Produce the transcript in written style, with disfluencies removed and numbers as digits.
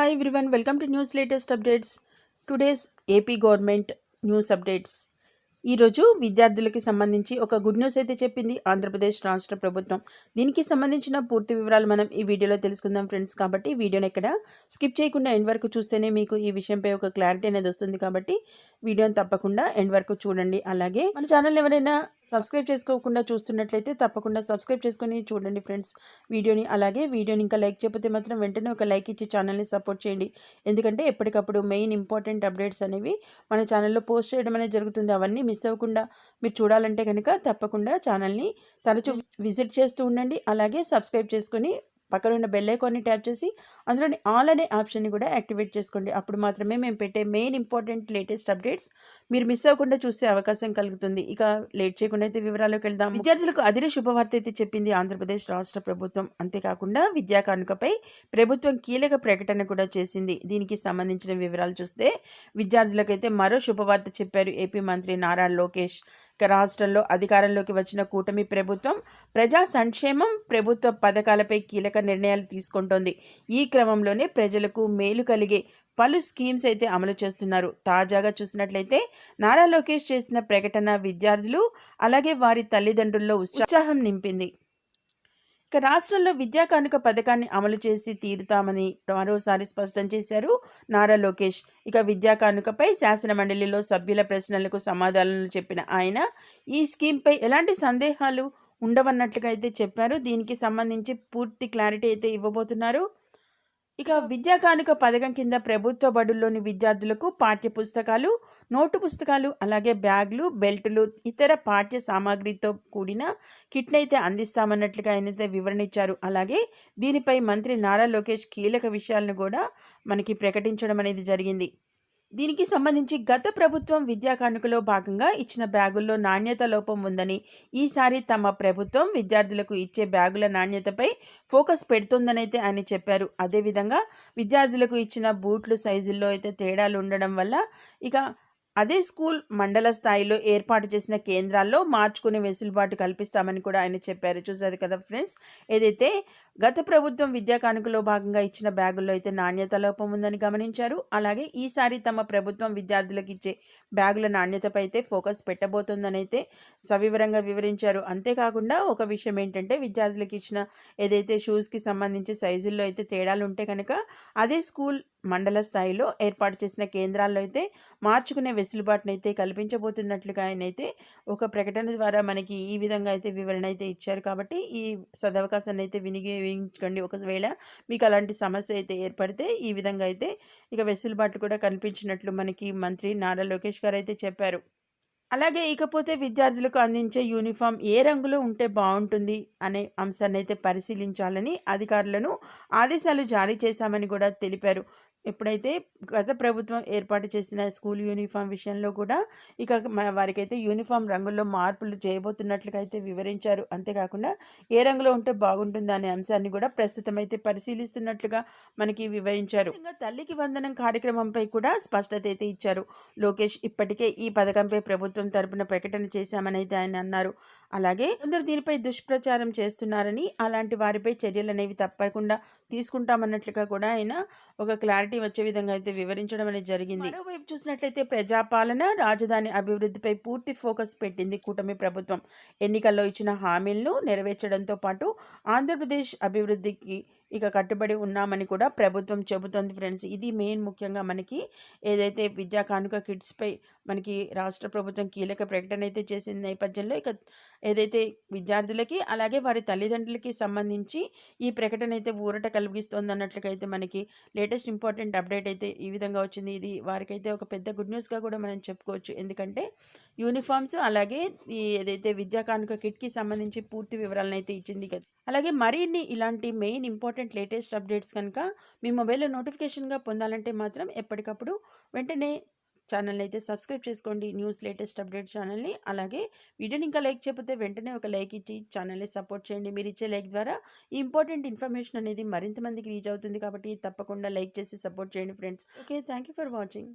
Hi everyone, welcome to news latest updates. Today's AP government news updates. ఈరోజు విద్యార్థులకి సంబంధించి ఒక గుడ్ న్యూస్ అయితే చెప్పింది ఆంధ్రప్రదేశ్ రాష్ట్ర ప్రభుత్వం. దీనికి సంబంధించిన పూర్తి వివరాలు మనం ఈ వీడియోలో తెలుసుకుందాం ఫ్రెండ్స్. కాబట్టి వీడియోని ఎక్కడ స్కిప్ చేయకుండా ఎండ్ వరకు చూస్తేనే మీకు ఈ విషయంపై ఒక క్లారిటీ అనేది వస్తుంది. కాబట్టి వీడియోని తప్పకుండా ఎండ్ వరకు చూడండి. అలాగే మన ఛానల్ ఎవరైనా సబ్స్క్రైబ్ చేసుకోకుండా చూస్తున్నట్లయితే తప్పకుండా సబ్స్క్రైబ్ చేసుకొని చూడండి ఫ్రెండ్స్ వీడియోని. అలాగే వీడియోని ఇంకా లైక్ చేయకపోతే మాత్రం వెంటనే ఒక లైక్ ఇచ్చి ఛానల్ని సపోర్ట్ చేయండి. ఎందుకంటే ఎప్పటికప్పుడు మెయిన్ ఇంపార్టెంట్ అప్డేట్స్ అనేవి మన ఛానల్లో పోస్ట్ చేయడం అనేది జరుగుతుంది. అవన్నీ మిస్ అవ్వకుండా మీరు చూడాలంటే కనుక తప్పకుండా ఛానల్ని తరచూ విజిట్ చేస్తూ ఉండండి. అలాగే సబ్స్క్రైబ్ చేసుకొని పక్కన ఉన్న బెల్ ఐకాన్ని ట్యాప్ చేసి అందులోని ఆల్ అనే ఆప్షన్ని కూడా యాక్టివేట్ చేసుకోండి. అప్పుడు మాత్రమే మేము పెట్టే మెయిన్ ఇంపార్టెంట్ లేటెస్ట్ అప్డేట్స్ మీరు మిస్ అవ్వకుండా చూసే అవకాశం కలుగుతుంది. ఇక లేట్ చేయకుండా అయితే వివరాల్లోకి వెళ్దాం. విద్యార్థులకు అదిరే శుభవార్త అయితే చెప్పింది ఆంధ్రప్రదేశ్ రాష్ట్ర ప్రభుత్వం. అంతేకాకుండా విద్యా కానుకపై ప్రభుత్వం కీలక ప్రకటన కూడా చేసింది. దీనికి సంబంధించిన వివరాలు చూస్తే విద్యార్థులకైతే మరో శుభవార్త చెప్పారు ఏపీ మంత్రి నారా లోకేష్. రాష్ట్రంలో అధికారంలోకి వచ్చిన కూటమి ప్రభుత్వం ప్రజా సంక్షేమం, ప్రభుత్వ పథకాలపై కీలక నిర్ణయాలు తీసుకుంటోంది. ఈ క్రమంలోనే ప్రజలకు మేలు కలిగే పలు స్కీమ్స్ అయితే అమలు చేస్తున్నారు. తాజాగా చూసినట్లయితే నారా లోకేష్ చేసిన ప్రకటన విద్యార్థులు అలాగే వారి తల్లిదండ్రుల్లో ఉత్సాహం నింపింది. ఇక రాష్ట్రంలో విద్యా కానుక పథకాన్ని అమలు చేసి తీరుతామని మరోసారి స్పష్టం చేశారు నారా లోకేష్. ఇక విద్యా కానుకపై శాసన మండలిలో సభ్యుల ప్రశ్నలకు సమాధానాలు చెప్పిన ఆయన ఈ స్కీమ్పై ఎలాంటి సందేహాలు ఉండవన్నట్లుగా అయితే చెప్పారు. దీనికి సంబంధించి పూర్తి క్లారిటీ అయితే ఇవ్వబోతున్నారు. ఇక విద్యా కానుక పథకం కింద ప్రభుత్వ బడుల్లోని విద్యార్థులకు పాఠ్య పుస్తకాలు, నోటు పుస్తకాలు, అలాగే బ్యాగులు, బెల్టులు, ఇతర పాఠ్య సామాగ్రితో కూడిన కిట్ని అయితే అందిస్తామన్నట్లుగా ఆయనైతే వివరణ ఇచ్చారు. అలాగే దీనిపై మంత్రి నారా లోకేష్ కీలక విషయాలను కూడా మనకి ప్రకటించడం అనేది జరిగింది. దీనికి సంబంధించి గత ప్రభుత్వం విద్యా కానుకలో భాగంగా ఇచ్చిన బ్యాగుల్లో నాణ్యత లోపం ఉందని, ఈసారి తమ ప్రభుత్వం విద్యార్థులకు ఇచ్చే బ్యాగుల నాణ్యతపై ఫోకస్ పెడుతుందని అయితే ఆయన చెప్పారు. అదేవిధంగా విద్యార్థులకు ఇచ్చిన బూట్లు సైజుల్లో అయితే తేడాలు ఉండడం వల్ల ఇక అదే స్కూల్ మండల స్థాయిలో ఏర్పాటు చేసిన కేంద్రాల్లో మార్చుకునే వెసులుబాటు కల్పిస్తామని కూడా ఆయన చెప్పారు. చూసారు కదా ఫ్రెండ్స్, ఏదైతే గత ప్రభుత్వం విద్యా కానుకలో భాగంగా ఇచ్చిన బ్యాగుల్లో అయితే నాణ్యత లోపం ఉందని గమనించారు. అలాగే ఈసారి తమ ప్రభుత్వం విద్యార్థులకు ఇచ్చే బ్యాగుల నాణ్యతపై అయితే ఫోకస్ పెట్టబోతుందని అయితే సవివరంగా వివరించారు. అంతేకాకుండా ఒక విషయం ఏంటంటే విద్యార్థులకు ఇచ్చిన ఏదైతే షూస్కి సంబంధించి సైజుల్లో అయితే తేడాలు ఉంటే కనుక అదే స్కూల్ మండల స్థాయిలో ఏర్పాటు చేసిన కేంద్రాల్లో అయితే మార్చుకునే వెసులుబాటును అయితే కల్పించబోతున్నట్లుగా ఆయన అయితే ఒక ప్రకటన ద్వారా మనకి ఈ విధంగా అయితే వివరణ అయితే ఇచ్చారు. కాబట్టి ఈ సదవకాశాన్ని అయితే వినియోగించుకోండి. ఒకవేళ మీకు అలాంటి సమస్య అయితే ఏర్పడితే ఈ విధంగా అయితే ఇక వెసులుబాటు కూడా కల్పించినట్లు మనకి మంత్రి నారా లోకేష్ గారు అయితే చెప్పారు. అలాగే ఇకపోతే విద్యార్థులకు అందించే యూనిఫామ్ ఏ రంగులో ఉంటే బాగుంటుంది అనే అంశాన్ని అయితే పరిశీలించాలని అధికారులను ఆదేశాలు జారీ చేశామని కూడా తెలిపారు. ఎప్పుడైతే గత ప్రభుత్వం ఏర్పాటు చేసిన స్కూల్ యూనిఫామ్ విషయంలో కూడా ఇక వారికైతే యూనిఫామ్ రంగుల్లో మార్పులు చేయబోతున్నట్లుగా అయితే వివరించారు. అంతేకాకుండా ఏ రంగులో ఉంటే బాగుంటుంది అనే అంశాన్ని కూడా ప్రస్తుతం అయితే పరిశీలిస్తున్నట్లుగా మనకి వివరించారు. ఇంకా తల్లికి వందనం కార్యక్రమంపై కూడా స్పష్టత అయితే ఇచ్చారు లోకేష్. ఇప్పటికే ఈ పథకంపై ప్రభుత్వం తరపున ప్రకటన చేశామని అయితే ఆయన అన్నారు. అలాగే కొందరు దీనిపై దుష్ప్రచారం చేస్తున్నారని, అలాంటి వారిపై చర్యలు అనేవి తప్పకుండా తీసుకుంటామన్నట్లుగా కూడా ఆయన ఒక క్లారిటీ వచ్చే విధంగా అయితే వివరించడం అనేది జరిగింది. మరోవైపు చూసినట్లయితే ప్రజాపాలన, రాజధాని అభివృద్ధిపై పూర్తి ఫోకస్ పెట్టింది కూటమి ప్రభుత్వం. ఎన్నికల్లో ఇచ్చిన హామీలను నెరవేర్చడంతో పాటు ఆంధ్రప్రదేశ్ అభివృద్ధికి ఇక కట్టుబడి ఉన్నామని కూడా ప్రభుత్వం చెబుతోంది ఫ్రెండ్స్. ఇది మెయిన్ ముఖ్యంగా మనకి ఏదైతే విద్యా కానుక కిట్స్పై మనకి రాష్ట్ర ప్రభుత్వం కీలక ప్రకటన అయితే చేసిన నేపథ్యంలో ఇక ఏదైతే విద్యార్థులకి అలాగే వారి తల్లిదండ్రులకి సంబంధించి ఈ ప్రకటన అయితే ఊరట కలిగిస్తోంది అన్నట్లుగా అయితే మనకి లేటెస్ట్ ఇంపార్టెంట్ అప్డేట్ అయితే ఈ విధంగా వచ్చింది. ఇది వారికైతే ఒక పెద్ద గుడ్ న్యూస్గా కూడా మనం చెప్పుకోవచ్చు. ఎందుకంటే యూనిఫామ్స్ అలాగే ఈ ఏదైతే విద్యా కానుక కిట్కి సంబంధించి పూర్తి వివరాలను అయితే ఇచ్చింది కదా. అలాగే మరిన్ని ఇలాంటి మెయిన్ ఇంపార్టెంట్ లేటెస్ట్ అప్డేట్స్ కనుక మీ మొబైల్లో నోటిఫికేషన్గా పొందాలంటే మాత్రం ఎప్పటికప్పుడు వెంటనే ఛానల్ని అయితే సబ్స్క్రైబ్ చేసుకోండి, న్యూస్ లేటెస్ట్ అప్డేట్ ఛానల్ని. అలాగే వీడియోని ఇంకా లైక్ చేయకపోతే వెంటనే ఒక లైక్ ఇచ్చి ఛానల్ని సపోర్ట్ చేయండి. మీరు ఇచ్చే లైక్ ద్వారా ఈ ఇంపార్టెంట్ ఇన్ఫర్మేషన్ అనేది మరింత మందికి రీచ్ అవుతుంది. కాబట్టి తప్పకుండా లైక్ చేసి సపోర్ట్ చేయండి friends. Okay, thank you for watching.